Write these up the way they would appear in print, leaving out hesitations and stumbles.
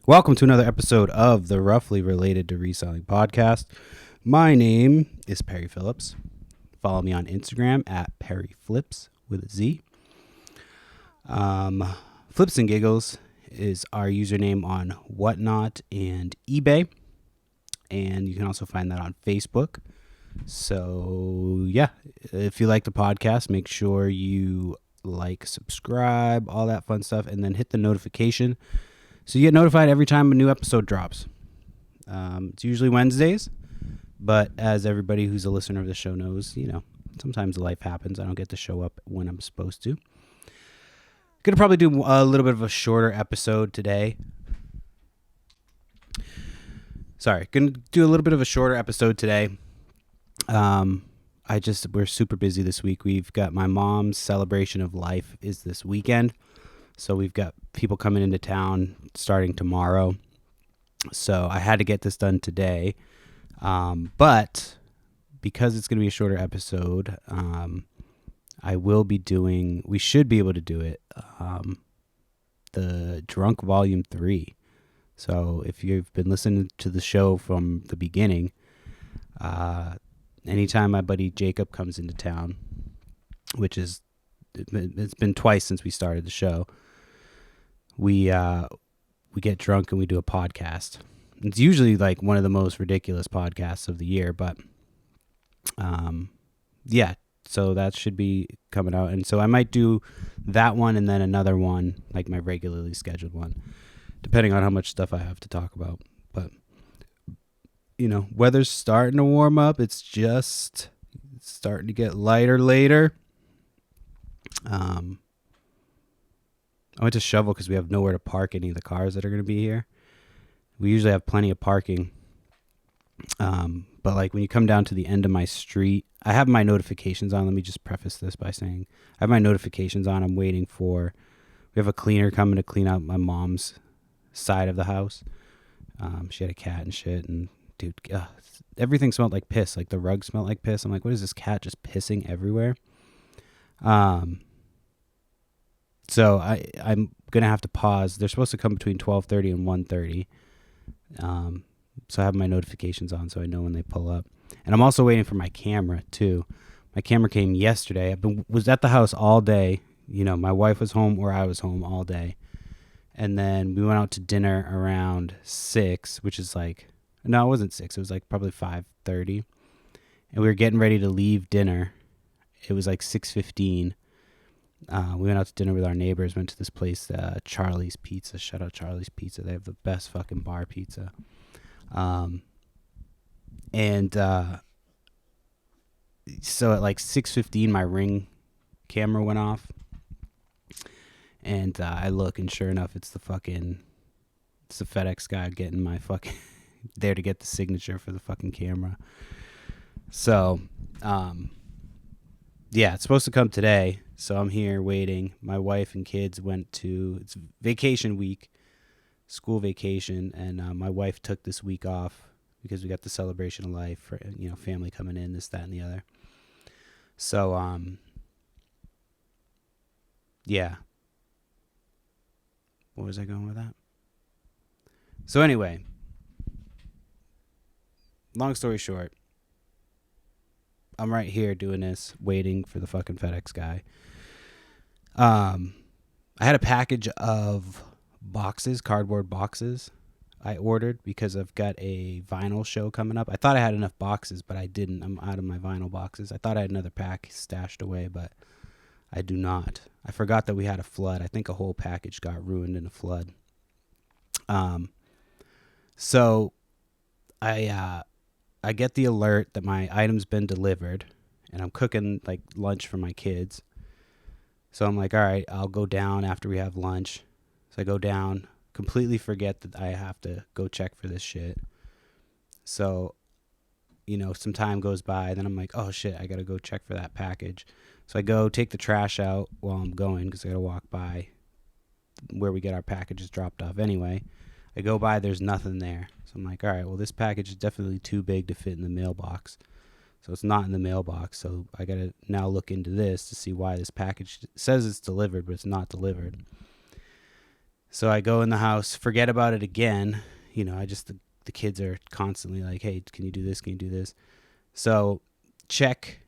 Welcome to another episode of the Roughly Related to Reselling podcast. My name is Perry Phillips. Follow me on Instagram at Perry Flips with a Z. Flips and Giggles is our username on Whatnot and eBay. And you can also find that on Facebook. So, yeah, if you like the podcast, make sure you like, subscribe, all that fun stuff, and then hit the notification so you get notified every time a new episode drops. It's usually Wednesdays, but as everybody who's a listener of the show knows, sometimes life happens. I don't get to show up when I'm supposed to. Gonna probably do a little bit of a shorter episode today. Gonna do a little bit of a shorter episode today. We're super busy this week. We've got my mom's celebration of life is this weekend. So we've got people coming into town starting tomorrow. So I had to get this done today. But because it's going to be a shorter episode, we should be able to do it, the Drunk Volume 3. So if you've been listening to the show from the beginning, anytime my buddy Jacob comes into town, which is, it's been twice since we started the show, we get drunk and we do a podcast. It's usually like one of the most ridiculous podcasts of the year, but yeah, so that should be coming out. And so I might do that one and then another one, like my regularly scheduled one, depending on how much stuff I have to talk about. But weather's starting to warm up. It's starting to get lighter later. I went to shovel because we have nowhere to park any of the cars that are going to be here. We usually have plenty of parking. But like when you come down to the end of my street, I have my notifications on. Let me just preface this by saying I have my notifications on. We have a cleaner coming to clean out my mom's side of the house. She had a cat and shit, and dude, everything smelled like piss. Like the rug smelled like piss. I'm like, what is this cat just pissing everywhere? So I'm going to have to pause. They're supposed to come between 12:30 and 1:30. So I have my notifications on so I know when they pull up. And I'm also waiting for my camera too. My camera came yesterday. Was at the house all day. My wife was home or I was home all day. And then we went out to dinner around 6, which is no, it wasn't 6. It was probably 5:30. And we were getting ready to leave dinner. It was 6:15. We went out to dinner with our neighbors, went to this place, Charlie's Pizza. Shout out Charlie's Pizza. They have the best fucking bar pizza. So at 6:15, my Ring camera went off. And I look, and sure enough, it's the FedEx guy getting my fucking there to get the signature for the fucking camera. So, yeah, it's supposed to come today. So I'm here waiting. My wife and kids it's vacation week, school vacation, and my wife took this week off because we got the celebration of life for, family coming in, this, that, and the other. So, yeah. What was I going with that? So anyway, long story short, I'm right here doing this, waiting for the fucking FedEx guy. I had a package of cardboard boxes I ordered because I've got a vinyl show coming up. I thought I had enough boxes, but I didn't. I'm out of my vinyl boxes. I thought I had another pack stashed away, but I do not. I forgot that we had a flood. I think a whole package got ruined in a flood. So I get the alert that my item's been delivered, and I'm cooking lunch for my kids. So I'm like, all right, I'll go down after we have lunch. So I go down, completely forget that I have to go check for this shit. So, some time goes by, then I'm like, oh shit, I got to go check for that package. So I go take the trash out while I'm going because I got to walk by where we get our packages dropped off anyway. I go by, there's nothing there. So I'm like, all right, well, this package is definitely too big to fit in the mailbox. So it's not in the mailbox. So I got to now look into this to see why this package says it's delivered, but it's not delivered. So I go in the house, forget about it again. The kids are constantly like, hey, can you do this? Can you do this? So check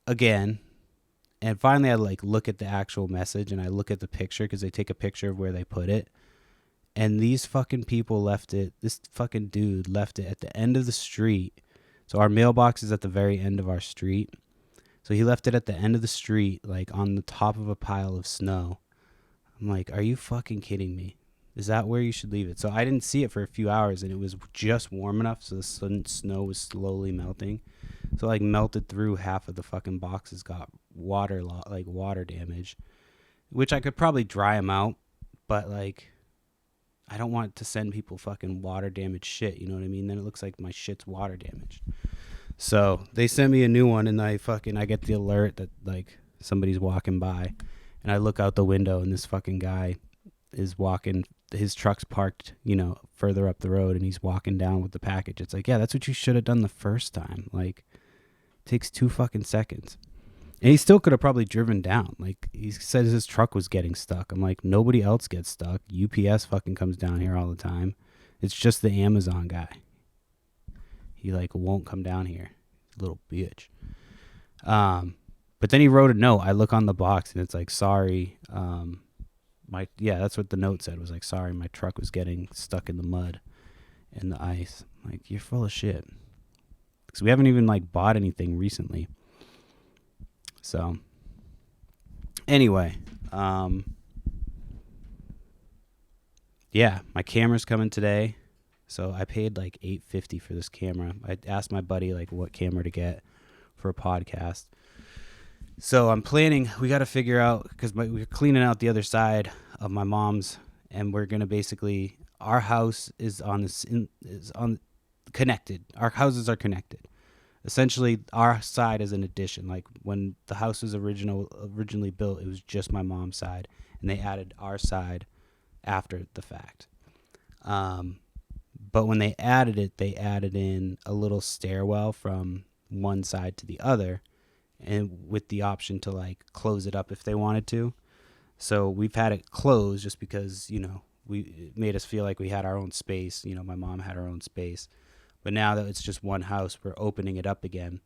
again. And finally I like look at the actual message and I look at the picture because they take a picture of where they put it. And these fucking people left it, this fucking dude left it at the end of the street. So our mailbox is at the very end of our street. So he left it at the end of the street, like on the top of a pile of snow. I'm like, are you fucking kidding me? Is that where you should leave it? So I didn't see it for a few hours and it was just warm enough so the snow was slowly melting. So like melted through half of the fucking boxes, got water damage, which I could probably dry them out, but like I don't want to send people fucking water damaged shit, you know what I mean? Then it looks like my shit's water damaged. So they sent me a new one and I get the alert that like somebody's walking by and I look out the window and this fucking guy is walking, his truck's parked, further up the road and he's walking down with the package. It's like, yeah, that's what you should have done the first time. Like, it takes 2 fucking seconds. And he still could have probably driven down. Like, he said his truck was getting stuck. I'm like, nobody else gets stuck. UPS fucking comes down here all the time. It's just the Amazon guy. He like won't come down here. Little bitch. But then he wrote a note. I look on the box and it's like, sorry. That's what the note said, was like, sorry, my truck was getting stuck in the mud and the ice. I'm like, you're full of shit. Because we haven't even like bought anything recently. So anyway, my camera's coming today. So I paid like $850 for this camera. I asked my buddy like what camera to get for a podcast. So I'm planning, we got to figure out, because we're cleaning out the other side of my mom's, and we're going to basically, our house is connected. Our houses are connected. Essentially, our side is an addition. Like when the house was originally built, it was just my mom's side, and they added our side after the fact. But when they added it, they added in a little stairwell from one side to the other, and with the option to like close it up if they wanted to. So we've had it closed just because, it made us feel like we had our own space. My mom had her own space. But now that it's just one house, we're opening it up again.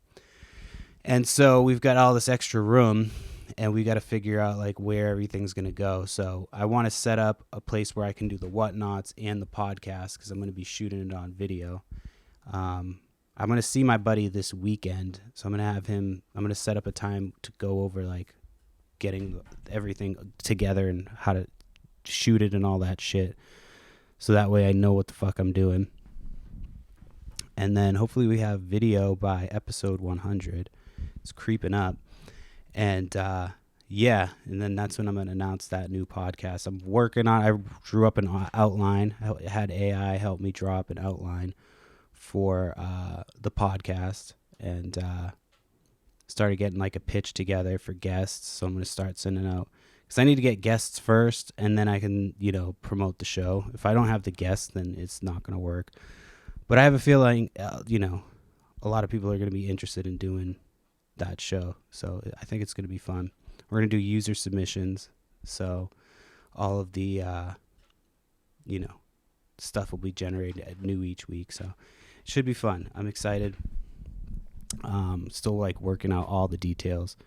And so we've got all this extra room, and we got to figure out like where everything's going to go. So I want to set up a place where I can do the whatnots and the podcast, because I'm going to be shooting it on video. I'm going to see my buddy this weekend. So I'm going to set up a time to go over like getting everything together and how to shoot it and all that shit. So that way I know what the fuck I'm doing. And then hopefully we have video by episode 100. It's creeping up. And and then that's when I'm going to announce that new podcast. I'm working on, I drew up an outline. I had AI help me draw up an outline for the podcast, and started getting like a pitch together for guests. So I'm going to start sending out, because I need to get guests first, and then I can, promote the show. If I don't have the guests, then it's not going to work. But I have a feeling, a lot of people are going to be interested in doing that show. So I think it's going to be fun. We're going to do user submissions. So all of the, stuff will be generated new each week. So it should be fun. I'm excited. Still like working out all the details.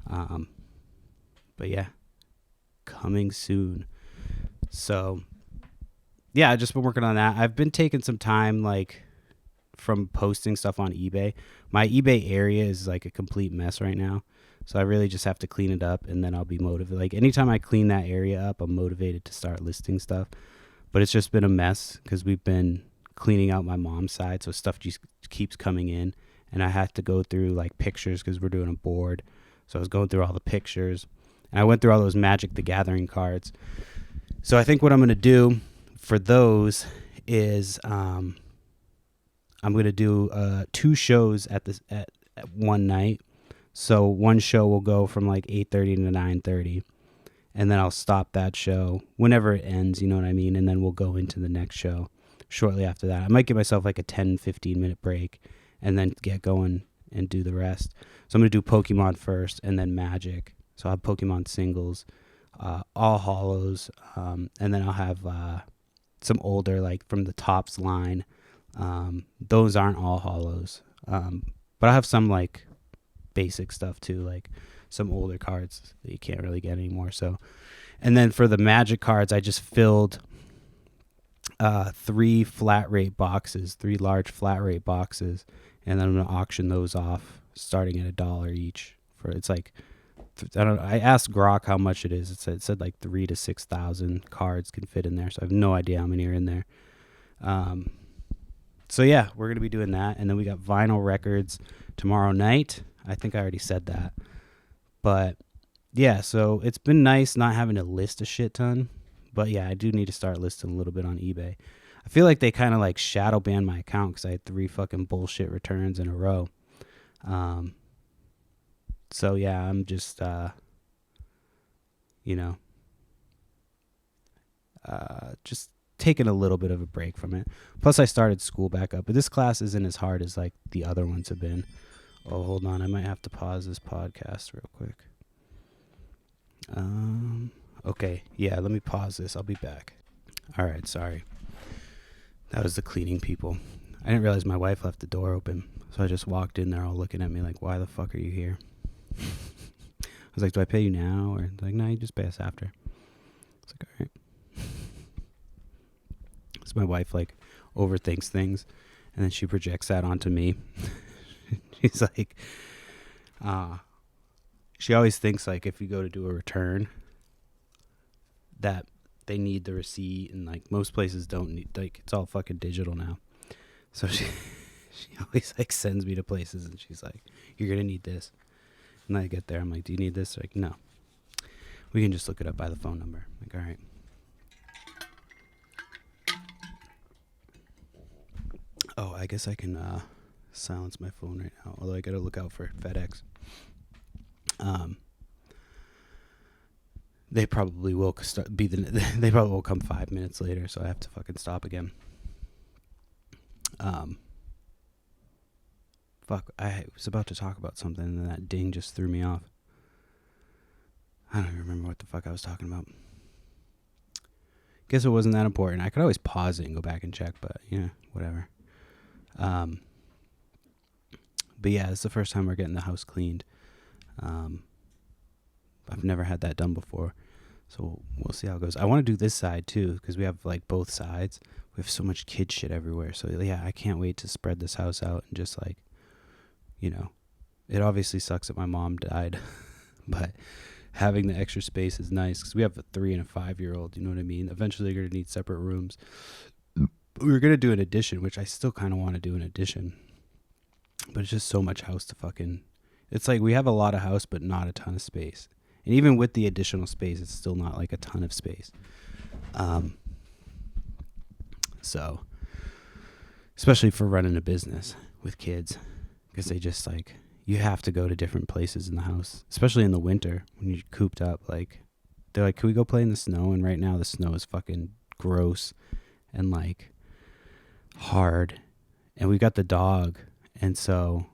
But yeah, coming soon. So yeah, I've just been working on that. I've been taking some time like from posting stuff on eBay. My eBay area is like a complete mess right now. So I really just have to clean it up, and then I'll be motivated. Like anytime I clean that area up, I'm motivated to start listing stuff. But it's just been a mess because we've been cleaning out my mom's side. So stuff just keeps coming in, and I had to go through like pictures because we're doing a board. So I was going through all the pictures, and I went through all those Magic the Gathering cards. So I think what I'm going to do for those is I'm going to do 2 shows at one night. So one show will go from like 8:30 to 9:30, and then I'll stop that show whenever it ends, you know what I mean? And then we'll go into the next show shortly after that. I might give myself like a 10-15 minute break and then get going and do the rest. So I'm going to do Pokemon first and then Magic. So I'll have Pokemon singles. all hollows, and then I'll have some older, like from the Tops line. Those aren't all hollows, but I have some like basic stuff too, like some older cards that you can't really get anymore. So, and then for the Magic cards, I just filled 3 flat rate boxes, 3 large flat rate boxes, and then I'm gonna auction those off starting at $1 each. For it's like, I asked Grok how much it is. It said like 3,000 to 6,000 cards can fit in there. So I have no idea how many are in there. So yeah, we're gonna be doing that, and then we got vinyl records tomorrow night. I think I already said that, but yeah. So it's been nice not having to list a shit ton, but yeah, I do need to start listing a little bit on eBay. I feel like they kind of like shadow banned my account because I had 3 fucking bullshit returns in a row. So yeah, I'm just, just taking a little bit of a break from it. Plus I started school back up, but this class isn't as hard as like the other ones have been. Oh, hold on. I might have to pause this podcast real quick. Okay. Yeah, let me pause this. I'll be back. All right. Sorry. That was the cleaning people. I didn't realize my wife left the door open. So I just walked in there all looking at me like, why the fuck are you here? I was like, do I pay you now? Or like, no, you just pay us after. I was like, all right. So my wife like overthinks things, and then she projects that onto me. She's like, she always thinks like if you go to do a return that they need the receipt, and like most places don't need, like it's all fucking digital now. So she always like sends me to places, and she's like, you're gonna need this. And I get there, I'm like, do you need this? They're like, no, we can just look it up by the phone number. I'm like, all right. Oh, I guess I can silence my phone right now, although I gotta look out for FedEx. They probably will they probably will come 5 minutes later, so I have to fucking stop again. Fuck, I was about to talk about something, and then that ding just threw me off. I don't even remember what the fuck I was talking about. Guess it wasn't that important. I could always pause it and go back and check, but yeah, whatever. But yeah, it's the first time we're getting the house cleaned. I've never had that done before, so we'll see how it goes. I want to do this side too, because we have like both sides. We have so much kid shit everywhere, so yeah, I can't wait to spread this house out and just like, it obviously sucks that my mom died, but having the extra space is nice because we have a 3 and a 5-year-old. You know what I mean? Eventually, they're gonna need separate rooms. We were gonna do an addition, which I still kind of want to do an addition, but it's just so much house to fucking. It's like we have a lot of house, but not a ton of space. And even with the additional space, it's still not like a ton of space. So, especially for running a business with kids, because they just like, you have to go to different places in the house, especially in the winter when you're cooped up. Like, they're like, can we go play in the snow? And right now the snow is fucking gross and like hard. And we got the dog. And so,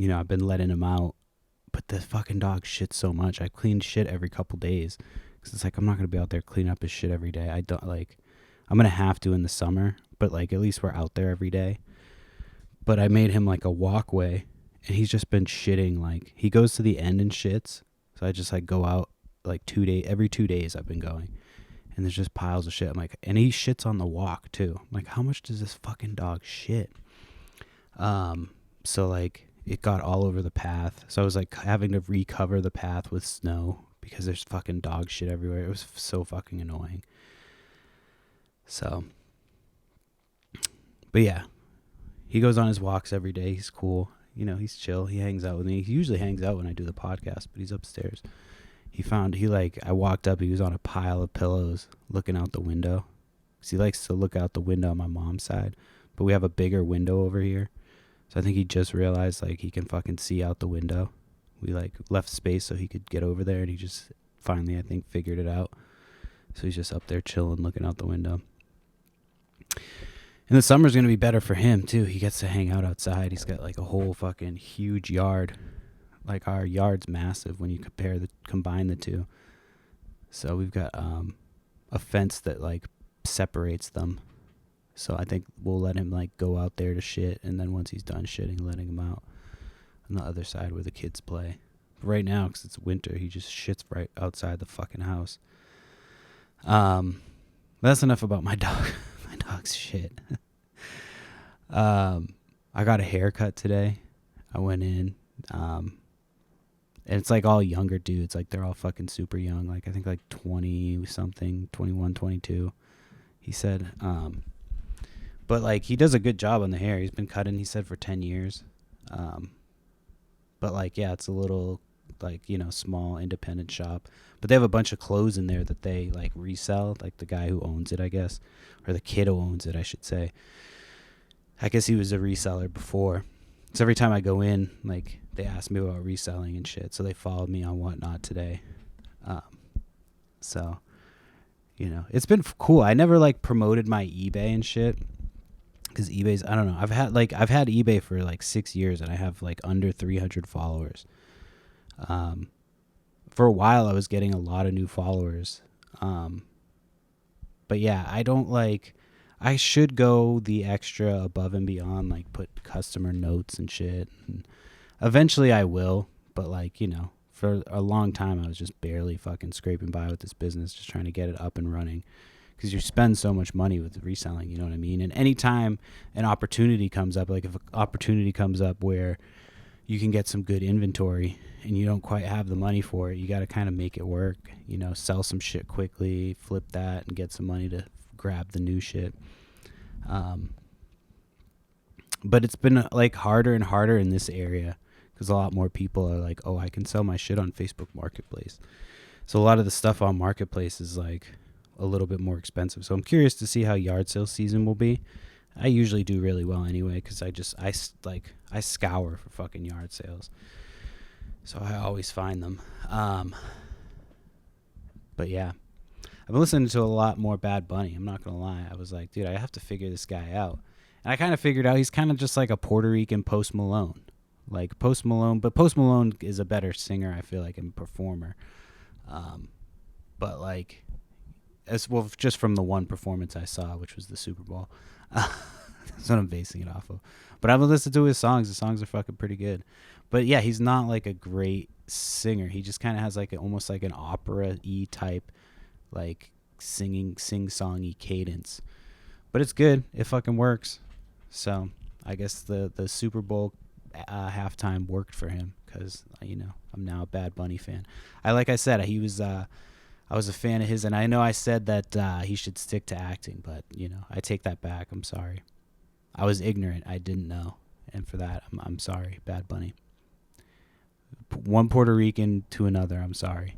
I've been letting him out. But the fucking dog shits so much. I clean shit every couple days. Because it's like, I'm not going to be out there cleaning up his shit every day. I don't like, I'm going to have to in the summer. But like, at least we're out there every day. But I made him like a walkway. And he's just been shitting. Like, he goes to the end and shits. So I just like go out like every 2 days I've been going. And there's just piles of shit. I'm like, and he shits on the walk too. I'm like, how much does this fucking dog shit? So like, it got all over the path. So I was like having to recover the path with snow because there's fucking dog shit everywhere. It was so fucking annoying. So, but yeah, he goes on his walks every day. He's cool. He's chill. He hangs out with me. He usually hangs out when I do the podcast, but he's upstairs. I walked up, he was on a pile of pillows looking out the window. 'Cause he likes to look out the window on my mom's side, but we have a bigger window over here. So I think he just realized like he can fucking see out the window. We like left space so he could get over there, and he just finally, I think, figured it out. So he's just up there chilling, looking out the window. And the summer's going to be better for him too. He gets to hang out outside. He's got like a whole fucking huge yard. Like our yard's massive when you combine the two. So we've got a fence that like separates them. So I think we'll let him like go out there to shit, and then once he's done shitting, letting him out on the other side where the kids play. But right now, because it's winter, he just shits right outside the fucking house. That's enough about my dog. My dog's shit. I got a haircut today. I went in, and it's like all younger dudes. Like they're all fucking super young. Like I think like 20 something, 21, 22. He said, but like he does a good job on the hair. He's been cutting, he said, for 10 years. But like, yeah, it's a little like, you know, small independent shop, but they have a bunch of clothes in there that they like resell. Like the guy who owns it, I guess, or the kid who owns it, I should say. I guess he was a reseller before. So every time I go in, like they ask me about reselling and shit. So they followed me on Whatnot today. So, you know, it's been cool. I never like promoted my eBay and shit. Because eBay's, I don't know. I've had eBay for like 6 years and I have like under 300 followers. For a while I was getting a lot of new followers. But yeah, I should go the extra above and beyond, like put customer notes and shit. And eventually I will, but like, you know, for a long time I was just barely fucking scraping by with this business, just trying to get it up and running. Because you spend so much money with reselling, you know what I mean? And anytime an opportunity comes up, like if an opportunity comes up where you can get some good inventory and you don't quite have the money for it, you got to kind of make it work, you know, sell some shit quickly, flip that and get some money to grab the new shit. But it's been like harder and harder in this area because a lot more people are like, oh, I can sell my shit on Facebook Marketplace. So a lot of the stuff on Marketplace is like a little bit more expensive. So I'm curious to see how yard sale season will be. I usually do really well anyway because I scour for fucking yard sales. So I always find them. But yeah, I've been listening to a lot more Bad Bunny. I'm not going to lie. I was like, dude, I have to figure this guy out. And I kind of figured out he's kind of just like a Puerto Rican Post Malone. Like Post Malone, but Post Malone is a better singer, I feel like, and performer. But like, as well, just from the one performance I saw, which was the Super Bowl. That's what I'm basing it off of. But I've listened to his songs. The songs are fucking pretty good. But yeah, he's not like a great singer. He just kind of has like almost like an opera-y type, like sing-songy cadence. But it's good. It fucking works. So I guess the Super Bowl halftime worked for him because, you know, I'm now a Bad Bunny fan. Like I said, I was a fan of his, and I know I said that he should stick to acting, but, you know, I take that back. I'm sorry. I was ignorant. I didn't know. And for that, I'm sorry, Bad Bunny. One Puerto Rican to another, I'm sorry.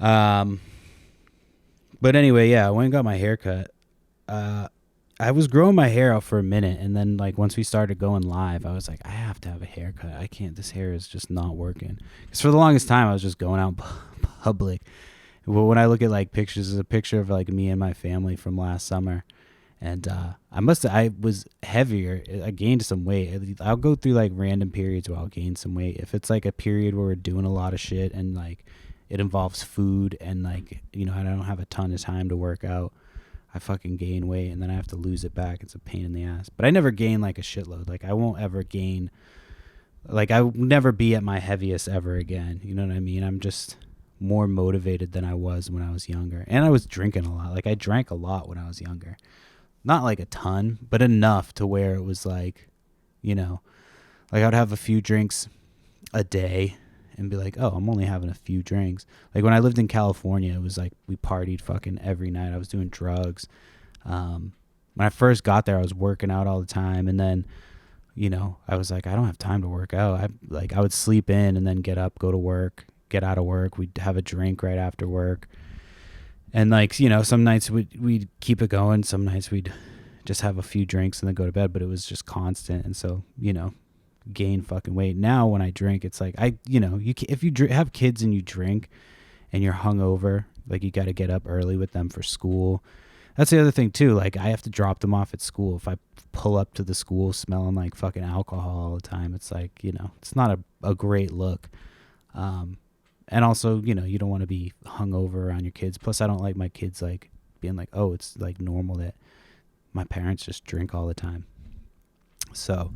But anyway, yeah, I went and got my hair cut. I was growing my hair out for a minute, and then, like, once we started going live, I was like, I have to have a haircut. I can't. This hair is just not working. Because for the longest time, I was just going out public. Well, when I look at like pictures, there's a picture of like me and my family from last summer, and I was heavier. I gained some weight. I'll go through like random periods where I'll gain some weight. If it's like a period where we're doing a lot of shit and like it involves food and like, you know, I don't have a ton of time to work out, I fucking gain weight and then I have to lose it back. It's a pain in the ass. But I never gain like a shitload. Like I won't ever gain. Like I will never be at my heaviest ever again. You know what I mean? I'm just more motivated than I was when I was younger. And I was drinking a lot. Like I drank a lot when I was younger. Not like a ton, but enough to where it was like, you know, like I would have a few drinks a day and be like, oh, I'm only having a few drinks. Like when I lived in California, it was like we partied fucking every night. I was doing drugs. When I first got there, I was working out all the time. And then, you know, I was like, I don't have time to work out. I would sleep in and then get up, go to work, get out of work. We'd have a drink right after work. And like, you know, some nights we'd keep it going. Some nights we'd just have a few drinks and then go to bed, but it was just constant. And so, you know, gain fucking weight. Now when I drink, it's like, if you have kids and you drink and you're hungover, like you got to get up early with them for school. That's the other thing too. Like I have to drop them off at school. If I pull up to the school smelling like fucking alcohol all the time, it's like, you know, it's not a great look. And also, you know, you don't want to be hungover around your kids. Plus, I don't like my kids like being like, oh, it's like normal that my parents just drink all the time. So,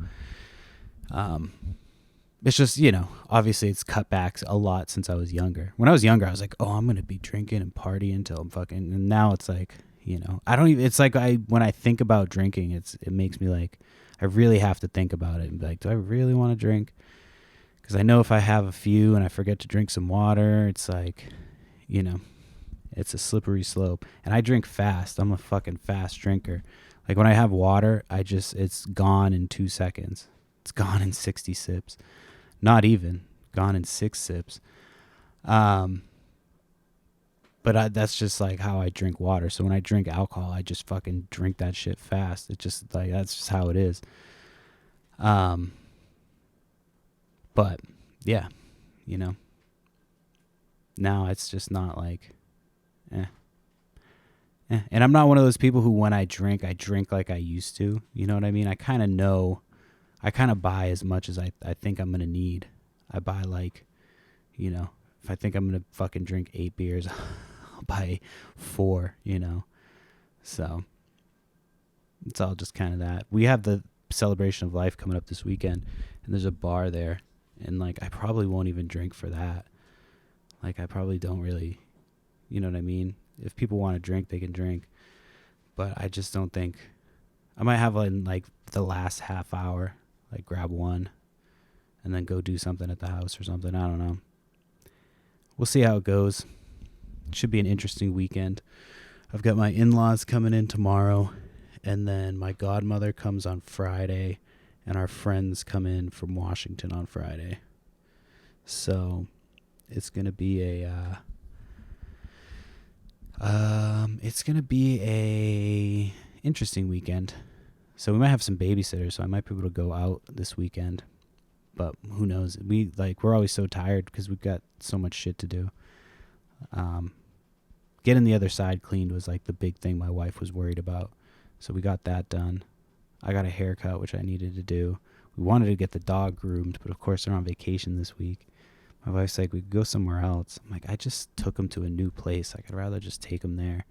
it's just, you know, obviously it's cut back a lot since I was younger. When I was younger, I was like, oh, I'm going to be drinking and partying until I'm fucking, and now it's like, you know, I don't even, it's like when I think about drinking, it makes me like, I really have to think about it and be like, do I really want to drink? Because I know if I have a few and I forget to drink some water, it's like, you know, it's a slippery slope. And I drink fast. I'm a fucking fast drinker. Like when I have water, it's gone in 2 seconds. It's gone in 60 sips. Not even. Gone in 6 sips. But that's just like how I drink water. So when I drink alcohol, I just fucking drink that shit fast. It just like, that's just how it is. But yeah, you know, now it's just not like, And I'm not one of those people who, when I drink like I used to. You know what I mean? I kind of know, I kind of buy as much as I think I'm going to need. I buy like, you know, if I think I'm going to fucking drink 8 beers, I'll buy 4, you know. So it's all just kind of that. We have the celebration of life coming up this weekend, and there's a bar there. And like, I probably won't even drink for that. Like, I probably don't really, you know what I mean? If people want to drink, they can drink. But I just don't think, I might have like the last half hour, like grab one and then go do something at the house or something. I don't know. We'll see how it goes. It should be an interesting weekend. I've got my in-laws coming in tomorrow, and then my godmother comes on Friday, and our friends come in from Washington on Friday. So it's going to be a interesting weekend. So we might have some babysitters, so I might be able to go out this weekend. But who knows? We're always so tired because we've got so much shit to do. Getting the other side cleaned was like the big thing my wife was worried about. So we got that done. I got a haircut, which I needed to do. We wanted to get the dog groomed, but of course they're on vacation this week. My wife's like, we could go somewhere else. I'm like, I just took them to a new place. Like, I'd rather just take them there.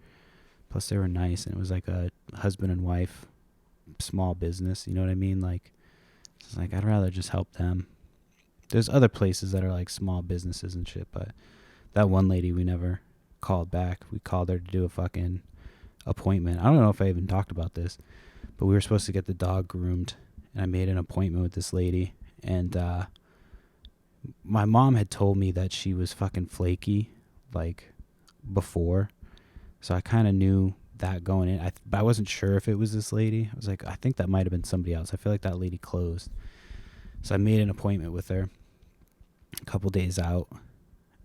Plus, they were nice, and it was like a husband and wife small business. You know what I mean? Like, it's like, I'd rather just help them. There's other places that are like small businesses and shit, but that one lady, we never called back. We called her to do a fucking appointment. I don't know if I even talked about this, but we were supposed to get the dog groomed, and I made an appointment with this lady, and my mom had told me that she was fucking flaky, like, before. So I kind of knew that going in. But I wasn't sure if it was this lady. I was like, I think that might have been somebody else. I feel like that lady closed. So I made an appointment with her a couple days out.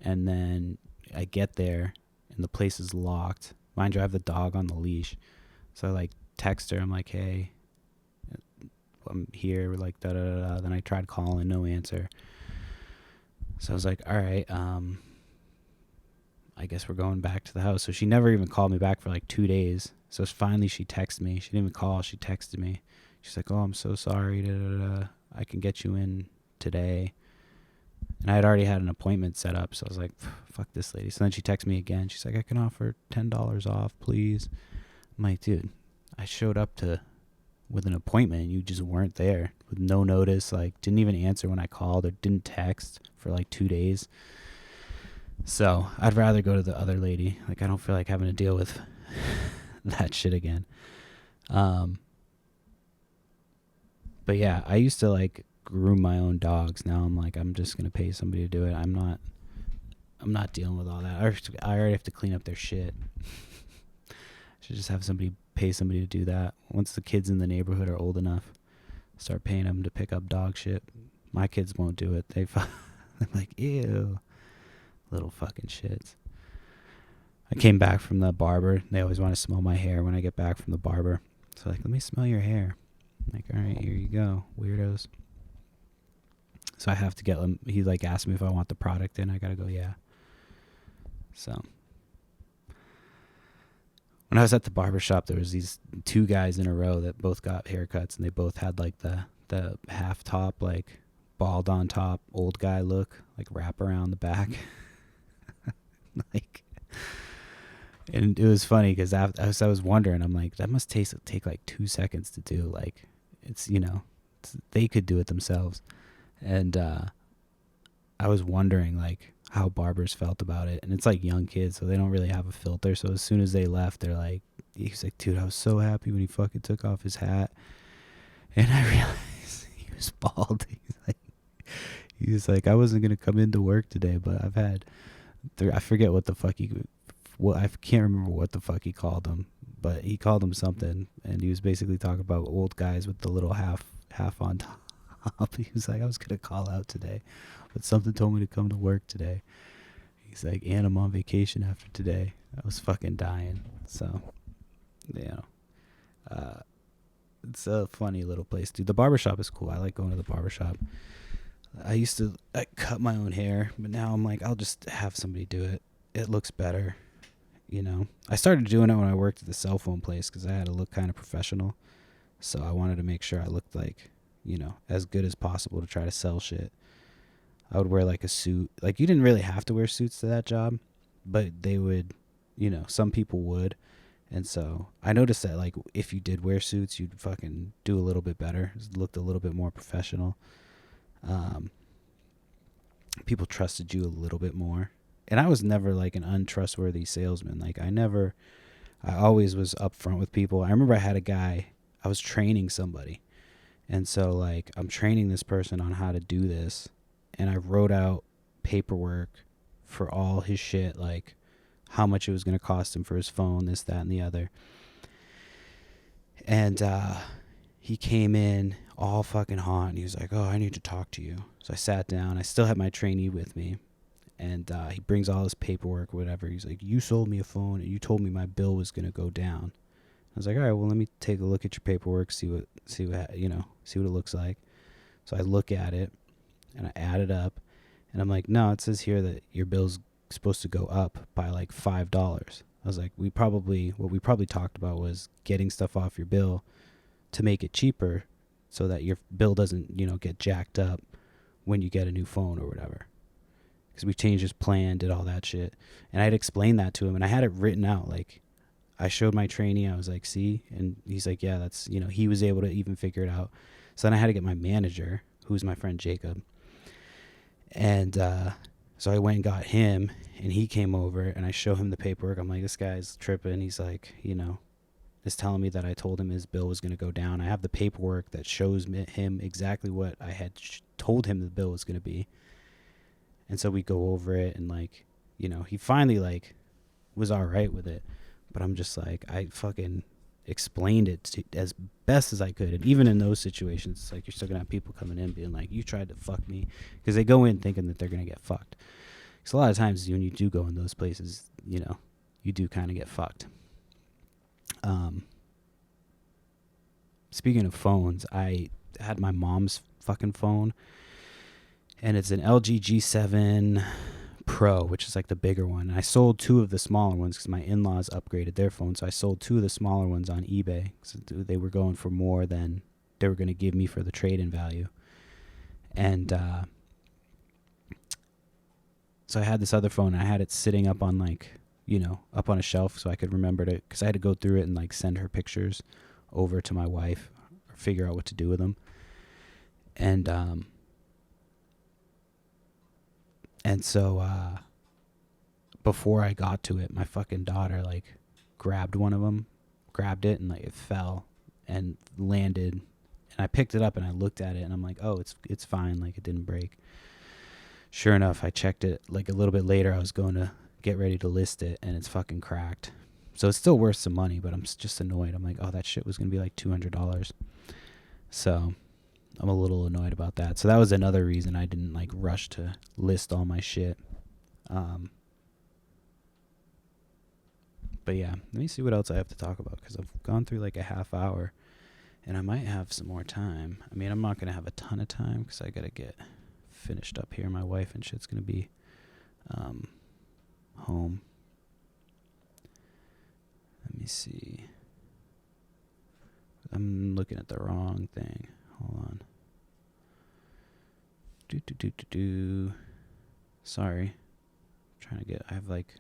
And then I get there, and the place is locked. Mind you, I have the dog on the leash. So I, like, text her. I'm like, hey, I'm here. We're like, da-da-da-da. Then I tried calling, no answer. So I was like, all right, I guess we're going back to the house. So she never even called me back for like 2 days. So finally she texted me. She didn't even call. She texted me. She's like, oh, I'm so sorry. Da, da, da. I can get you in today. And I had already had an appointment set up. So I was like, fuck this lady. So then she texted me again. She's like, I can offer $10 off, please. I'm like, dude, I showed up with an appointment and you just weren't there with no notice, like didn't even answer when I called or didn't text for like 2 days. So I'd rather go to the other lady. Like, I don't feel like having to deal with that shit again. But yeah, I used to like groom my own dogs. Now I'm like, I'm just gonna pay somebody to do it. I'm not dealing with all that. I already have to clean up their shit. I should just have pay somebody to do that. Once the kids in the neighborhood are old enough, start paying them to pick up dog shit. My kids won't do it. They're like, ew, little fucking shits. I came back from the barber. They always want to smell my hair when I get back from the barber. So like, let me smell your hair. I'm like, all right, here you go, weirdos. So I have to get them. He like asked me if I want the product in. I gotta go, yeah. So when I was at the barber shop, there was these 2 guys in a row that both got haircuts, and they both had like the half top, like bald on top, old guy look, like wrap around the back. Like, and it was funny because as I was wondering, I'm like, that must take like 2 seconds to do. Like, it's, they could do it themselves. And I was wondering like how barbers felt about it. And it's like young kids, so they don't really have a filter. So as soon as they left, they're like, he's like, dude, I was so happy when he fucking took off his hat. And I realized he was bald. He was like, I wasn't gonna come into work today, but I've had I forget what the fuck I can't remember what the fuck he called them, but he called them something, and he was basically talking about old guys with the little half on top. He was like, I was gonna call out today, but something told me to come to work today. He's like, and I'm on vacation after today. I was fucking dying. So, it's a funny little place, dude. The barbershop is cool. I like going to the barbershop. I used to cut my own hair, but now I'm like, I'll just have somebody do it. It looks better, I started doing it when I worked at the cell phone place because I had to look kind of professional. So I wanted to make sure I looked like, as good as possible to try to sell shit. I would wear like a suit. Like, you didn't really have to wear suits to that job, but they would, some people would. And so I noticed that, like, if you did wear suits, you'd fucking do a little bit better. It looked a little bit more professional. People trusted you a little bit more. And I was never like an untrustworthy salesman. Like, I always was upfront with people. I remember I had a guy, I was training somebody. And so, like, I'm training this person on how to do this. And I wrote out paperwork for all his shit, like how much it was going to cost him for his phone, this, that, and the other. And he came in all fucking hot, and he was like, oh, I need to talk to you. So I sat down. I still had my trainee with me. And he brings all his paperwork, whatever. He's like, you sold me a phone, and you told me my bill was going to go down. I was like, all right, well, let me take a look at your paperwork, see what it looks like. So I look at it, and I add it up, and I'm like, no, it says here that your bill's supposed to go up by like $5. I was like, what we probably talked about was getting stuff off your bill to make it cheaper so that your bill doesn't, get jacked up when you get a new phone or whatever. Because we changed his plan, did all that shit. And I had explained that to him, and I had it written out. Like, I showed my trainee, I was like, see? And he's like, yeah, that's, he was able to even figure it out. So then I had to get my manager, who's my friend Jacob. And so I went and got him, and he came over, and I show him the paperwork. I'm like, this guy's tripping. He's like, is telling me that I told him his bill was going to go down. I have the paperwork that shows him exactly what I had told him the bill was going to be. And so we go over it, and like, he finally like was all right with it. But I'm just like, I fucking explained it as best as I could. And even in those situations, it's like you're still gonna have people coming in being like, you tried to fuck me, because they go in thinking that they're gonna get fucked. Because a lot of times when you do go in those places, you do kind of get fucked. Speaking of phones, I had my mom's fucking phone, and it's an LG G7 Pro, which is like the bigger one. And I sold two of the smaller ones because my in-laws upgraded their phone. So I sold two of the smaller ones on eBay. So they were going for more than they were going to give me for the trade-in value. And so I had this other phone, and I had it sitting up on like, up on a shelf so I could remember to, because I had to go through it and like send her pictures over to my wife or figure out what to do with them. And so before I got to it, my fucking daughter like grabbed it, and like it fell and landed. And I picked it up and I looked at it, and I'm like, oh, it's fine, like it didn't break. Sure enough, I checked it like a little bit later. I was going to get ready to list it, and it's fucking cracked. So it's still worth some money, but I'm just annoyed. I'm like, oh, that shit was going to be like $200. So I'm a little annoyed about that. So that was another reason I didn't like rush to list all my shit. But yeah, let me see what else I have to talk about, because I've gone through like a half hour, and I might have some more time. I mean, I'm not going to have a ton of time because I got to get finished up here. My wife and shit's going to be home. Let me see. I'm looking at the wrong thing. Hold on. Sorry. I have like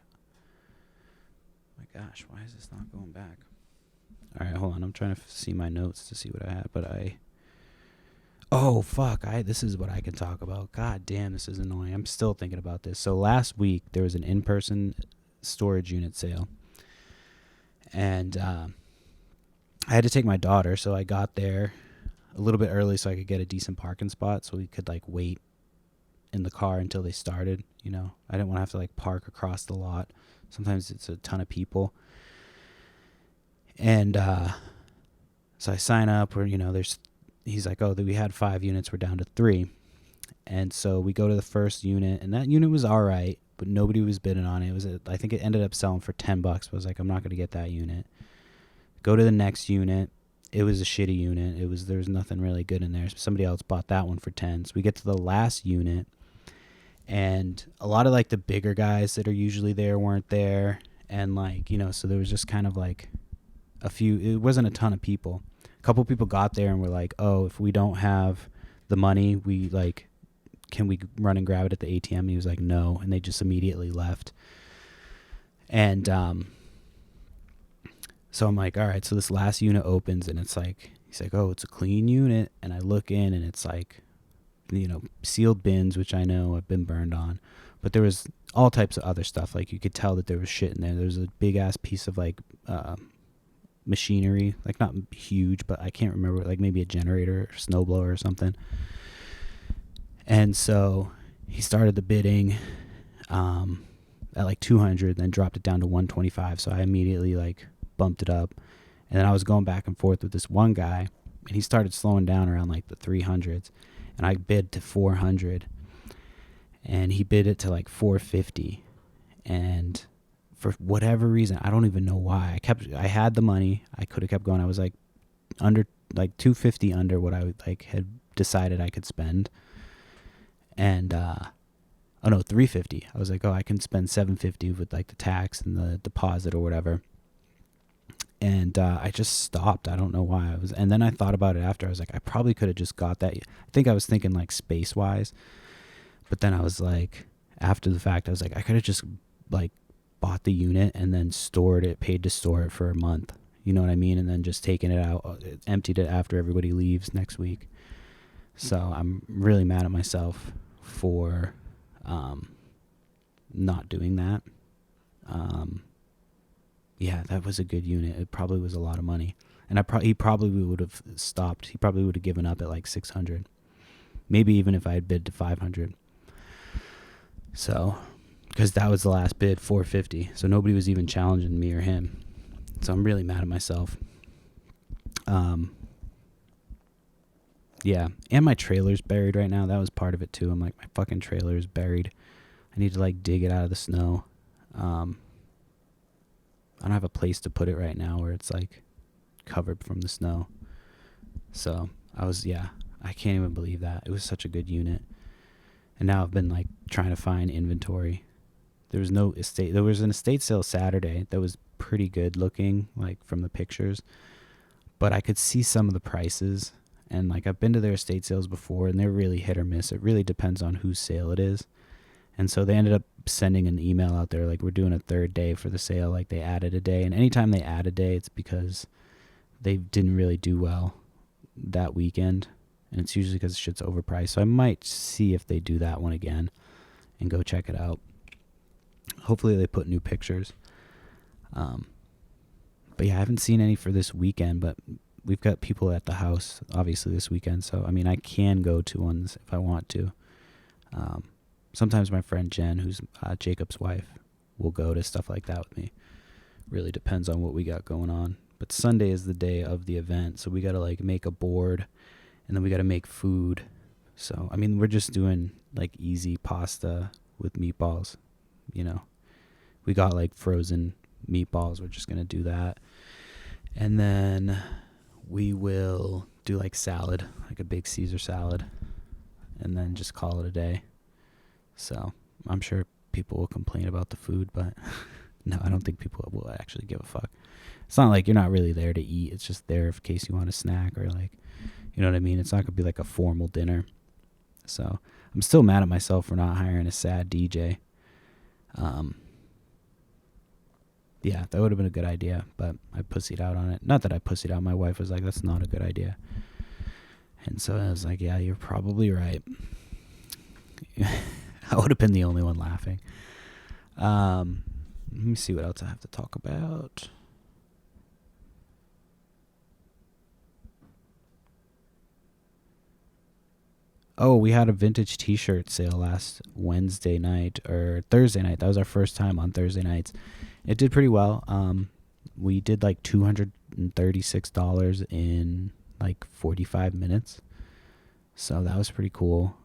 My gosh, why is this not going back? All right, hold on. I'm trying to see my notes to see what I had, but oh fuck, this is what I can talk about. God damn, this is annoying. I'm still thinking about this. So last week there was an in-person storage unit sale, and I had to take my daughter, so I got there a little bit early so I could get a decent parking spot, so we could like wait in the car until they started. You know, I didn't want to have to like park across the lot. Sometimes it's a ton of people, and so I sign up. Where he's like, oh, we had 5 units, we're down to 3, and so we go to the first unit, and that unit was all right, but nobody was bidding on it. I think it ended up selling for $10. But I was like, I'm not going to get that unit. Go to the next unit. It was a shitty unit. There was nothing really good in there. Somebody else bought that one for 10. So we get to the last unit, and a lot of like the bigger guys that are usually there weren't there, and like, so there was just kind of like it wasn't a ton of people. A couple people got there and were like, oh, if we don't have the money, we like, can we run and grab it at the ATM? He was like, no, and they just immediately left. And so I'm like, all right, so this last unit opens, and it's like, he's like, oh, it's a clean unit. And I look in, and it's like, sealed bins, which I know I've been burned on. But there was all types of other stuff. Like, you could tell that there was shit in there. There was a big-ass piece of, like, machinery. Like, not huge, but I can't remember. Like, maybe a generator or snowblower or something. And so he started the bidding at, like, 200, then dropped it down to 125. So I immediately, like, bumped it up, and then I was going back and forth with this one guy, and he started slowing down around like the 300s, and I bid to 400, and he bid it to like 450, and for whatever reason, I don't even know why, I had the money, I could have kept going. I was like under, like 250 under what I like had decided I could spend, and 350. I was like, oh, I can spend 750 with like the tax and the deposit or whatever. And I just stopped. I don't know why. And then I thought about it after. I was like, I probably could have just got that. I think I was thinking like space wise, but then I was like, after the fact, I was like, I could have just like bought the unit and then paid to store it for a month. You know what I mean? And then just taken it out, emptied it after everybody leaves next week. So I'm really mad at myself for not doing that. Yeah, that was a good unit. It probably was a lot of money. And he probably would have stopped. He probably would have given up at like 600. Maybe even if I had bid to 500. So, because that was the last bid, 450. So nobody was even challenging me or him. So I'm really mad at myself. Yeah. And my trailer's buried right now. That was part of it too. I'm like, my fucking trailer's buried. I need to like dig it out of the snow. I don't have a place to put it right now where it's like covered from the snow. So I can't even believe that. It was such a good unit. And now I've been like trying to find inventory. There was an estate sale Saturday that was pretty good looking, like from the pictures, but I could see some of the prices, and like I've been to their estate sales before, and they're really hit or miss. It really depends on whose sale it is. And so they ended up sending an email out there like, we're doing a third day for the sale. Like, they added a day, and anytime they add a day, it's because they didn't really do well that weekend, and it's usually because shit's overpriced. So I might see if they do that one again and go check it out. Hopefully they put new pictures. But yeah, I haven't seen any for this weekend, but we've got people at the house obviously this weekend, so I mean, I can go to ones if I want to. Sometimes my friend Jen, who's Jacob's wife, will go to stuff like that with me. Really depends on what we got going on. But Sunday is the day of the event, so we got to like make a board, and then we got to make food. So, I mean, we're just doing like easy pasta with meatballs, We got like frozen meatballs. We're just going to do that. And then we will do like salad, like a big Caesar salad, and then just call it a day. So I'm sure people will complain about the food, but no, I don't think people will actually give a fuck. It's not like you're not really there to eat. It's just there in case you want a snack or like, you know what I mean? It's not going to be like a formal dinner. So I'm still mad at myself for not hiring a sad DJ. Yeah, that would have been a good idea, but I pussied out on it. Not that I pussied out. My wife was like, "That's not a good idea," and so I was like, "Yeah, you're probably right." I would have been the only one laughing. Let me see what else I have to talk about. Oh, we had a vintage T-shirt sale last Wednesday night or Thursday night. That was our first time on Thursday nights. It did pretty well. We did like $236 in like 45 minutes. So that was pretty cool.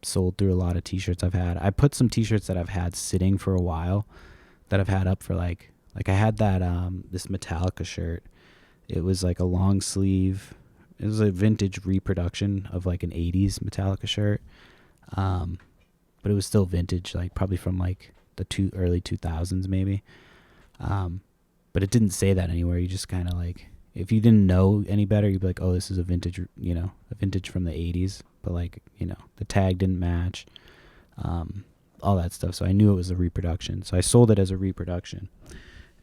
Sold through a lot of T-shirts I've had. I put some T-shirts that I've had sitting for a while that I've had up for like I had that this Metallica shirt. It was like a long sleeve. It was a vintage reproduction of like an 80s Metallica shirt. But it was still vintage, like probably from like the early 2000s maybe. But it didn't say that anywhere. You just kind of like, if you didn't know any better, you'd be like, oh, this is a vintage, a vintage from the 80s. But like, the tag didn't match, all that stuff. So I knew it was a reproduction. So I sold it as a reproduction.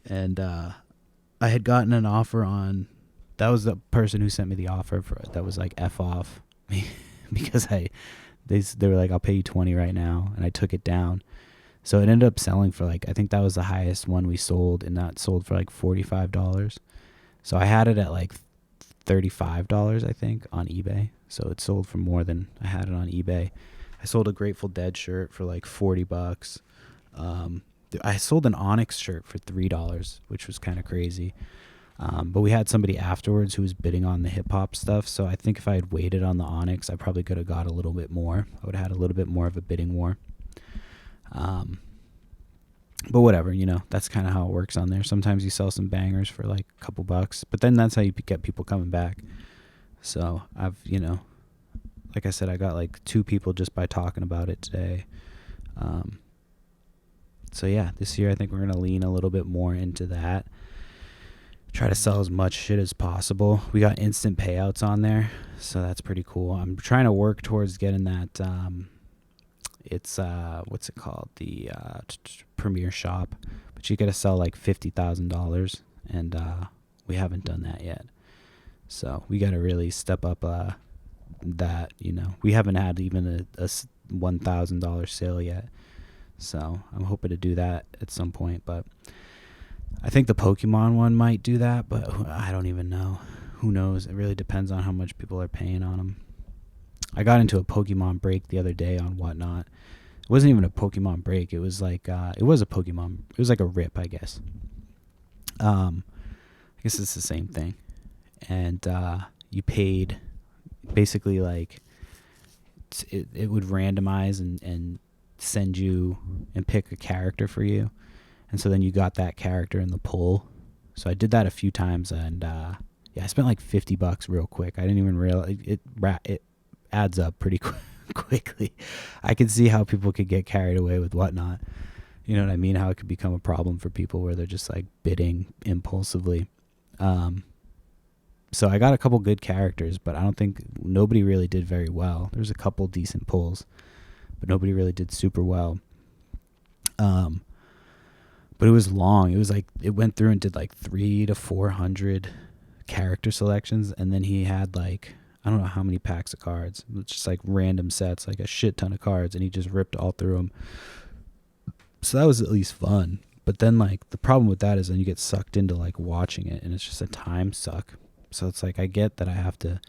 And I had gotten an offer on, that was the person who sent me the offer for that was like F off because they were like, I'll pay you 20 right now. And I took it down. So it ended up selling for like, I think that was the highest one we sold, and that sold for like $45. So I had it at like $35, I think, on eBay. So it sold for more than I had it on eBay. I sold a Grateful Dead shirt for like $40. I sold an Onyx shirt for $3, which was kind of crazy. But we had somebody afterwards who was bidding on the hip hop stuff. So I think if I had waited on the Onyx, I probably could have got a little bit more. I would have had a little bit more of a bidding war. But whatever, that's kind of how it works on there. Sometimes you sell some bangers for like a couple bucks, but then that's how you get people coming back. So I've, like I said, I got like 2 people just by talking about it today. So yeah, this year I think we're going to lean a little bit more into that. Try to sell as much shit as possible. We got instant payouts on there, so that's pretty cool. I'm trying to work towards getting that, it's what's it called, the Premier Shop, but you gotta sell like $50,000, and we haven't done that yet. So we gotta really step up that. We haven't had even a $1,000 sale yet. So I'm hoping to do that at some point, but I think the Pokemon one might do that, but I don't even know. Who knows? It really depends on how much people are paying on them. I got into a Pokemon break the other day on Whatnot. It wasn't even a Pokemon break. It was like, it was a Pokemon. It was like a rip, I guess. I guess it's the same thing. And you paid basically like, it would randomize and send you and pick a character for you. And so then you got that character in the pool. So I did that a few times, and I spent like $50 real quick. I didn't even realize it adds up pretty quickly. I could see how people could get carried away with Whatnot. You know what I mean? How it could become a problem for people where they're just like bidding impulsively. So I got a couple good characters, but I don't think nobody really did very well. There's a couple decent pulls, but nobody really did super well. But it was long. It was like, it went through and did like 300 to 400 character selections, and then he had like, I don't know how many packs of cards. It was just like random sets, like a shit ton of cards, and he just ripped all through them. So that was at least fun. But then like the problem with that is then you get sucked into like watching it, and it's just a time suck. So it's like, I get that I have to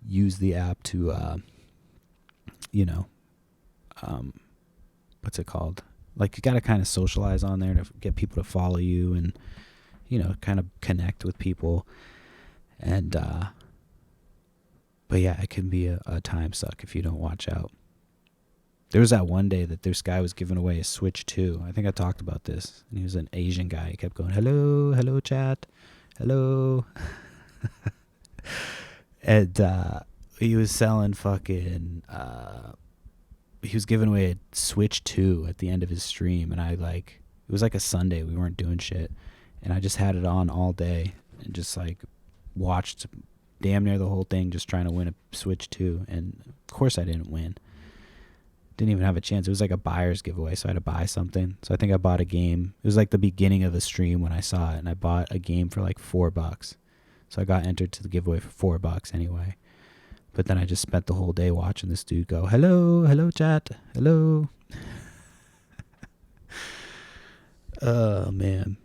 use the app to, what's it called? Like, you got to kind of socialize on there to get people to follow you and, kind of connect with people. And, but yeah, it can be a time suck if you don't watch out. There was that one day that this guy was giving away a Switch 2. I think I talked about this. And he was an Asian guy. He kept going, hello, chat. Hello. And he was selling fucking... he was giving away a Switch 2 at the end of his stream, and it was like a Sunday. We weren't doing shit. And I just had it on all day and just like watched damn near the whole thing just trying to win a Switch 2. And of course I didn't win. didn't even have a chance. It was like a buyer's giveaway, so I had to buy something. So I think I bought a game. It was like the beginning of the stream when I saw it, and I bought a game for like $4. So I got entered to the giveaway for $4 anyway. But then I just spent the whole day watching this dude go, hello, chat, hello. Oh, man.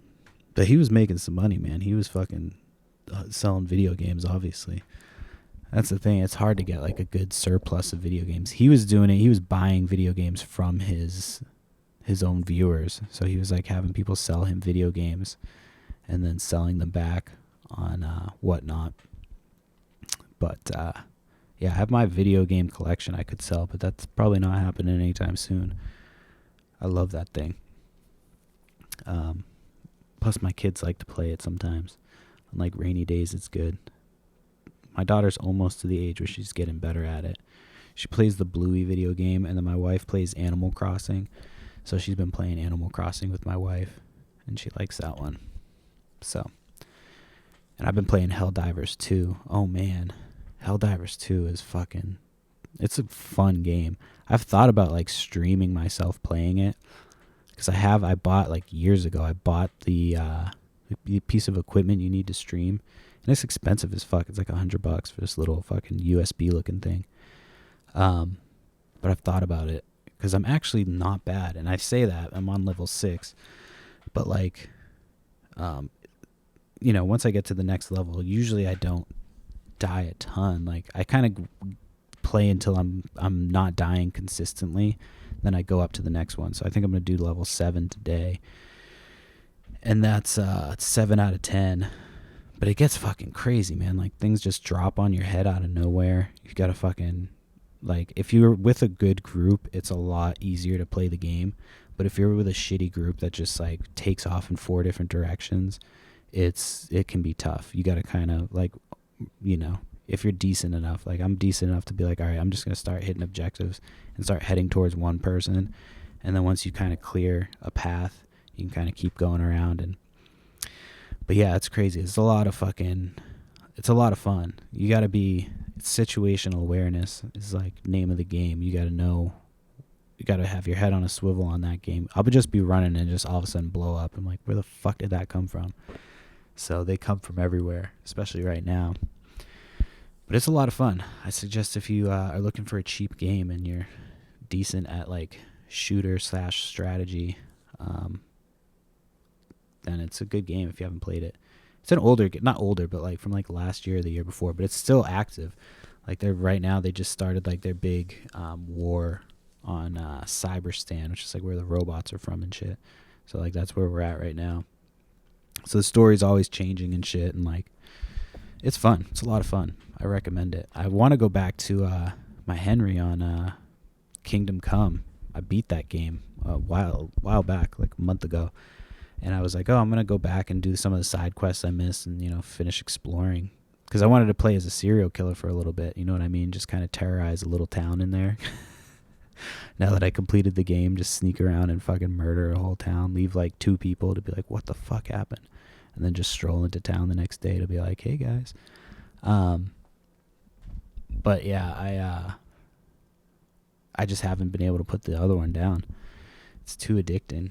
But he was making some money, man. He was fucking selling video games, obviously. That's the thing. It's hard to get like a good surplus of video games. He was doing it. He was buying video games from his own viewers. So he was like having people sell him video games and then selling them back on whatnot. But yeah, I have my video game collection I could sell, but that's probably not happening anytime soon. I love that thing. Plus my kids like to play it sometimes. On like rainy days, it's good. My daughter's almost to the age where she's getting better at it. She plays the Bluey video game, and then my wife plays Animal Crossing. So she's been playing Animal Crossing with my wife, and she likes that one. So, and I've been playing Helldivers 2. Oh, man. Helldivers 2 is fucking... It's a fun game. I've thought about, like, streaming myself playing it. Because I bought, like, years ago, I bought the piece of equipment you need to stream. And it's expensive as fuck. It's like $100 for this little fucking USB looking thing. But I've thought about it because I'm actually not bad. And I say that I'm on level 6, but like, you know, once I get to the next level, usually I don't die a ton. Like I kind of play until I'm not dying consistently. Then I go up to the next one. So I think I'm going to do level 7 today. And that's 7 out of 10. But it gets fucking crazy, man. Like, things just drop on your head out of nowhere. You gotta fucking... Like, if you're with a good group, it's a lot easier to play the game. But if you're with a shitty group that just, like, takes off in 4 different directions, it can be tough. You gotta kind of, like, you know, if you're decent enough. Like, I'm decent enough to be like, all right, I'm just gonna start hitting objectives and start heading towards one person. And then once you kind of clear a path, you can kind of keep going around and... But yeah, it's crazy. It's a lot of fun. You got to be... Situational awareness is like name of the game. You got to know... You got to have your head on a swivel on that game. I would just be running and just all of a sudden blow up. I'm like, where the fuck did that come from? So they come from everywhere, especially right now. But it's a lot of fun. I suggest if you are looking for a cheap game and you're decent at like shooter/strategy... then it's a good game if you haven't played it. It's an older, not older, but like from like last year or the year before, but it's still active. Like they're right now, they just started like their big war on Cyberstan, which is like where the robots are from and shit. So like that's where we're at right now. So the story's always changing and shit, and like it's fun. It's a lot of fun. I recommend it. I want to go back to my Henry on Kingdom Come. I beat that game a while back, like a month ago. And I was like, oh, I'm going to go back and do some of the side quests I missed and, you know, finish exploring. Because I wanted to play as a serial killer for a little bit. You know what I mean? Just kind of terrorize a little town in there. Now that I completed the game, just sneak around and fucking murder a whole town. Leave like 2 people to be like, what the fuck happened? And then just stroll into town the next day to be like, hey, guys. But yeah, I just haven't been able to put the other one down. It's too addicting.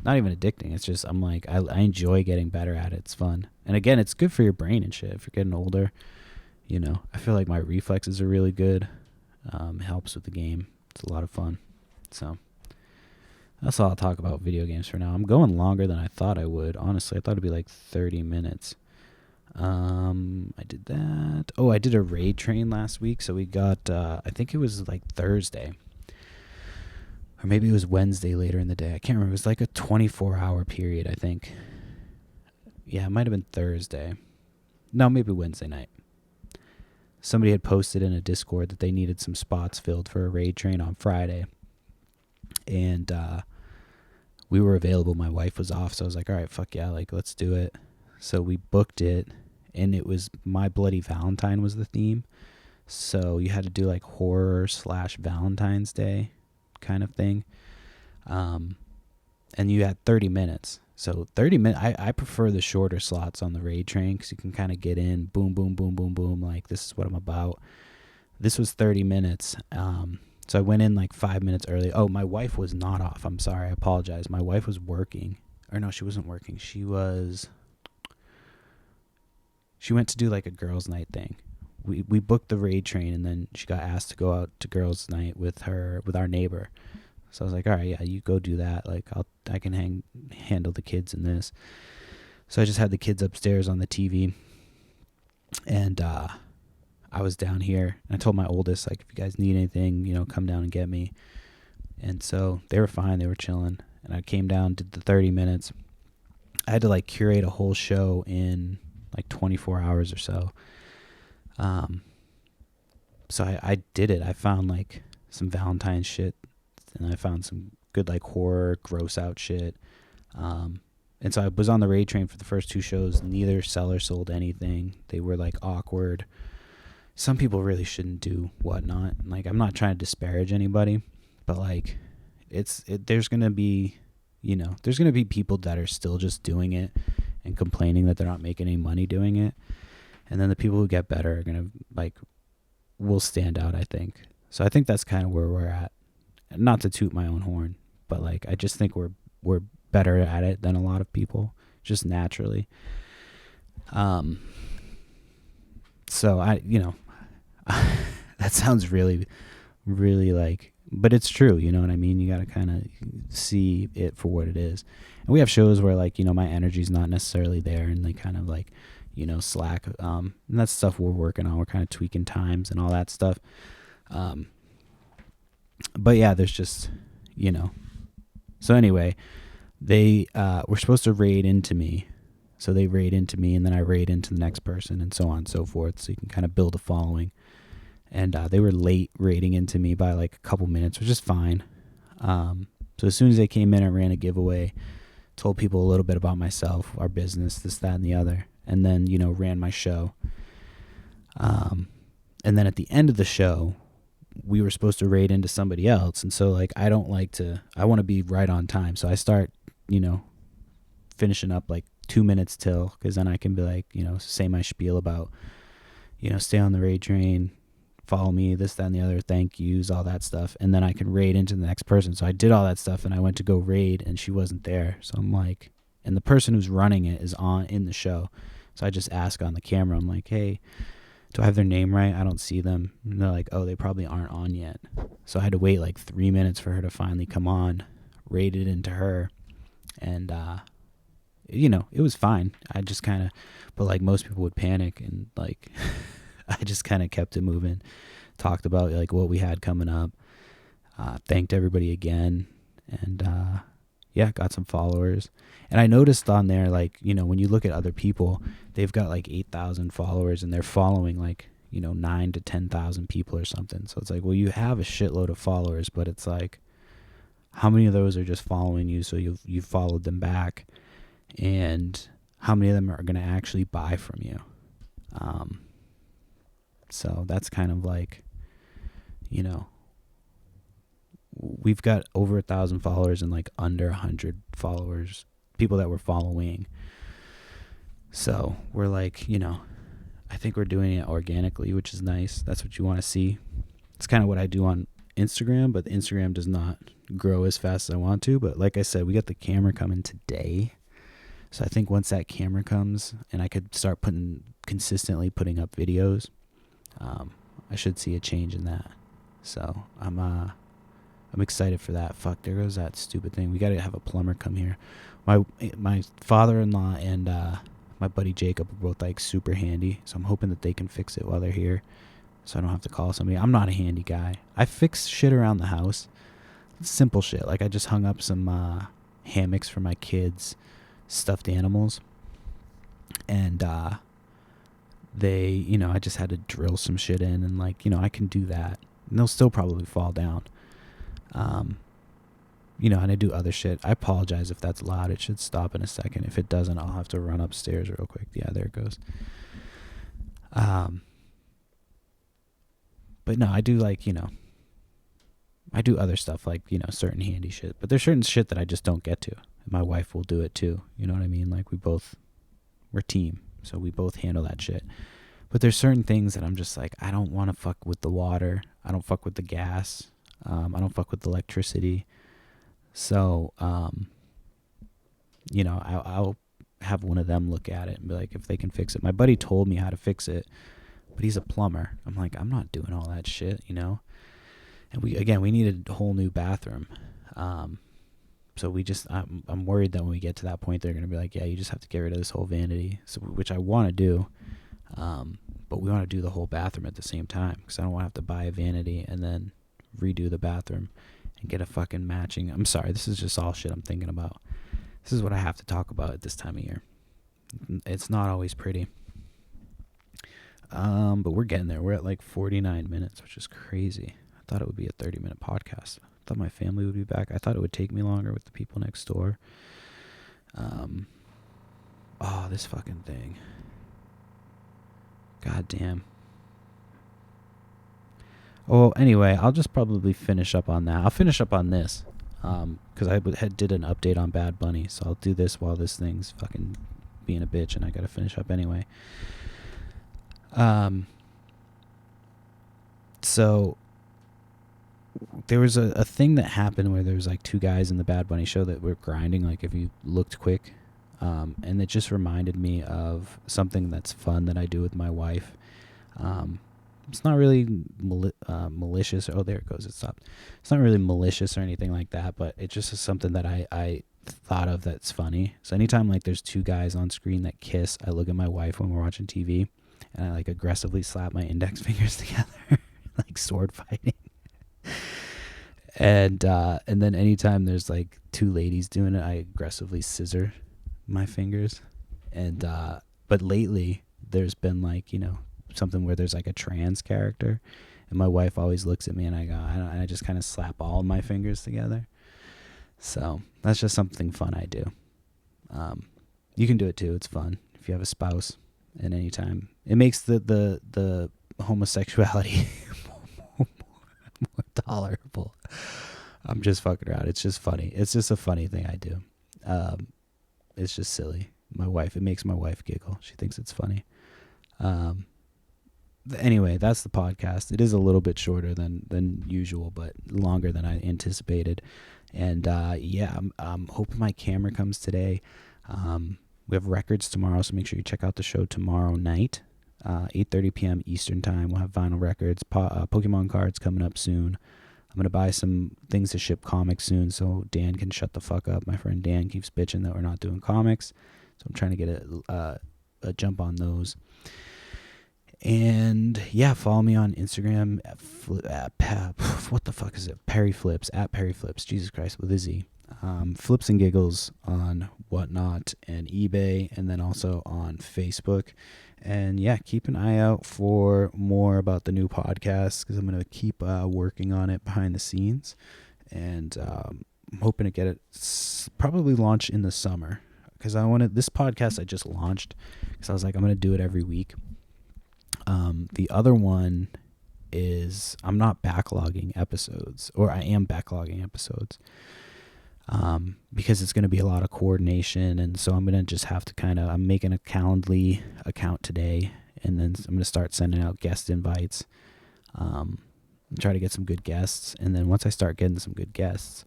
Not even addicting. It's just, I'm like, I enjoy getting better at it. It's fun. And again, it's good for your brain and shit. If you're getting older, you know, I feel like my reflexes are really good. It helps with the game. It's a lot of fun. So that's all I'll talk about video games for now. I'm going longer than I thought I would. Honestly, I thought it'd be like 30 minutes. I did that. Oh, I did a raid train last week. So we got, I think it was like Thursday. Or maybe it was Wednesday later in the day. I can't remember. It was like a 24-hour period, I think. Yeah, it might have been Thursday. No, maybe Wednesday night. Somebody had posted in a Discord that they needed some spots filled for a raid train on Friday. And we were available. My wife was off, so I was like, all right, fuck yeah, like, let's do it. So we booked it, and it was My Bloody Valentine was the theme. So you had to do like horror/Valentine's Day kind of thing. And you had 30 minutes. So 30 minutes, I prefer the shorter slots on the raid train because you can kind of get in, boom, boom, boom, boom, boom, like this is what I'm about. This was 30 minutes. So I went in like 5 minutes early. Oh, my wife was not off. I'm sorry. I apologize. My wife was working. Or no, she wasn't working. She went to do like a girls' night thing. We booked the raid train, and then she got asked to go out to girls' night with our neighbor. So I was like, all right, yeah, you go do that. Like I can handle the kids in this. So I just had the kids upstairs on the TV, and I was down here. And I told my oldest, like, if you guys need anything, come down and get me. And so they were fine. They were chilling. And I came down, did the 30 minutes. I had to like curate a whole show in like 24 hours or so. So I did it. I found like some Valentine's shit, and I found some good like horror, gross out shit. And so I was on the raid train for the first 2 shows. Neither seller sold anything. They were like awkward. Some people really shouldn't do whatnot. Like, I'm not trying to disparage anybody, but like there's going to be, there's going to be people that are still just doing it and complaining that they're not making any money doing it. And then the people who get better are going to like, will stand out, I think. So I think that's kind of where we're at. Not to toot my own horn, but like, I just think we're better at it than a lot of people, just naturally. So that sounds really, really like, but it's true. You know what I mean? You got to kind of see it for what it is. And we have shows where like, my energy's not necessarily there, and they kind of like, slack. And that's stuff we're working on. We're kind of tweaking times and all that stuff. But yeah, there's just, so anyway, they were supposed to raid into me. So they raid into me, and then I raid into the next person, and so on and so forth. So you can kind of build a following. And they were late raiding into me by like a couple minutes, which is fine. So as soon as they came in, I ran a giveaway, told people a little bit about myself, our business, this, that, and the other, and then, ran my show. And then at the end of the show, we were supposed to raid into somebody else. And so like, I want to be right on time. So I start, finishing up like 2 minutes till, because then I can be like, say my spiel about, stay on the raid train, follow me, this, that, and the other, thank yous, all that stuff. And then I can raid into the next person. So I did all that stuff, and I went to go raid, and she wasn't there. So I'm like, and the person who's running it is in the show. So I just ask on the camera, I'm like, hey, do I have their name right? I don't see them. And they're like, oh, they probably aren't on yet. So I had to wait like 3 minutes for her to finally come on, raided into her. And, it was fine. I just kind of, but like most people would panic, and like, I just kind of kept it moving, talked about like what we had coming up, thanked everybody again, and got some followers. And I noticed on there, like, when you look at other people, they've got like 8,000 followers, and they're following like, 9 to 10,000 people or something. So it's like, well, you have a shitload of followers, but it's like, how many of those are just following you so you've followed them back, and how many of them are going to actually buy from you? So that's kind of like, we've got over 1,000 followers and like under 100 followers, people that we're following. So we're like, I think we're doing it organically, which is nice. That's what you want to see. It's kind of what I do on Instagram, but Instagram does not grow as fast as I want to. But like I said, we got the camera coming today. So I think once that camera comes and I could start consistently putting up videos, I should see a change in that. So I'm excited for that. Fuck, there goes that stupid thing. We got to have a plumber come here. My father-in-law and my buddy Jacob are both like super handy, so I'm hoping that they can fix it while they're here, so I don't have to call somebody. I'm not a handy guy. I fix shit around the house, simple shit. Like I just hung up some hammocks for my kids, stuffed animals, and they, I just had to drill some shit in, and like, I can do that, and they'll still probably fall down. And I do other shit. I apologize if that's loud. It should stop in a second. If it doesn't, I'll have to run upstairs real quick. Yeah, there it goes. But no, I do like, I do other stuff like, certain handy shit. But there's certain shit that I just don't get to. My wife will do it too. You know what I mean? Like we're team. So we both handle that shit. But there's certain things that I'm just like, I don't want to fuck with the water. I don't fuck with the gas. I don't fuck with electricity. So, I'll have one of them look at it and be like, if they can fix it. My buddy told me how to fix it, but he's a plumber. I'm like, I'm not doing all that shit, And we needed a whole new bathroom. So I'm worried that when we get to that point, they're going to be like, yeah, you just have to get rid of this whole vanity, which I want to do. But we want to do the whole bathroom at the same time because I don't want to have to buy a vanity and then redo the bathroom and get a fucking matching. I'm sorry, this is just all shit I'm thinking about. This is what I have to talk about at this time of year. It's not always pretty. But we're getting there. We're at like 49 minutes, which is crazy. I thought it would be a 30-minute podcast. I thought my family would be back. I thought it would take me longer with the people next door. This fucking thing. God damn. Well, anyway, I'll just probably finish up on that. I'll finish up on this. Because I did an update on Bad Bunny. So I'll do this while this thing's fucking being a bitch and I gotta finish up anyway. So there was a thing that happened where there was like two guys in the Bad Bunny show that were grinding, like if you looked quick. And it just reminded me of something that's fun that I do with my wife. It's not really malicious. Oh, there it goes. It stopped. It's not really malicious or anything like that, but it just is something that I thought of that's funny. So anytime like there's two guys on screen that kiss, I look at my wife when we're watching TV and I like aggressively slap my index fingers together like sword fighting. And then anytime there's like two ladies doing it, I aggressively scissor my fingers. And but lately there's been like, something where there's like a trans character and my wife always looks at me and I just kind of slap all of my fingers together. So that's just something fun I do. You can do it too. It's fun if you have a spouse at any time. It makes the homosexuality more tolerable. I'm just fucking around. It's just funny. It's just a funny thing I do. It's just silly. It makes my wife giggle. She thinks it's funny. Anyway, that's the podcast. It is a little bit shorter than usual, but longer than I anticipated. And I'm hoping my camera comes today. We have records tomorrow, so make sure you check out the show tomorrow night, 8:30 p.m. Eastern time. We'll have vinyl records, Pokemon cards coming up soon. I'm going to buy some things to ship comics soon so Dan can shut the fuck up. My friend Dan keeps bitching that we're not doing comics, so I'm trying to get a jump on those. And yeah, follow me on Instagram what the fuck is it? Perry Flips, at Perry Flips, Jesus Christ, with a Z. Flips and Giggles on Whatnot and eBay, and then also on Facebook. And yeah, keep an eye out for more about the new podcast because I'm going to keep working on it behind the scenes. And I'm hoping to get it probably launch in the summer because this podcast I just launched because I was like, I'm going to do it every week. The other one is I'm not backlogging episodes, or I am backlogging episodes. Because it's going to be a lot of coordination, and so I'm going to just have to I'm making a Calendly account today, and then I'm going to start sending out guest invites, and try to get some good guests, and then once I start getting some good guests,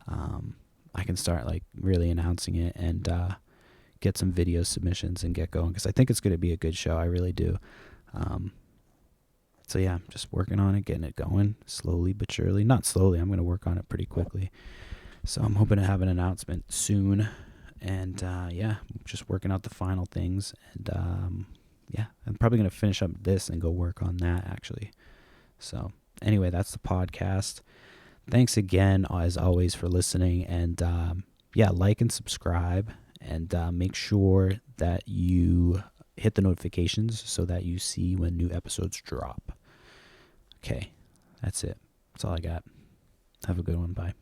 I can start like really announcing it and get some video submissions and get going, because I think it's going to be a good show. I really do. So yeah, just working on it, getting it going slowly but surely. Not slowly, I'm going to work on it pretty quickly. So I'm hoping to have an announcement soon. And just working out the final things. And I'm probably going to finish up this and go work on that actually. So anyway, that's the podcast. Thanks again, as always, for listening. And like and subscribe. And make sure that you hit the notifications so that you see when new episodes drop. Okay, that's it. That's all I got. Have a good one. Bye.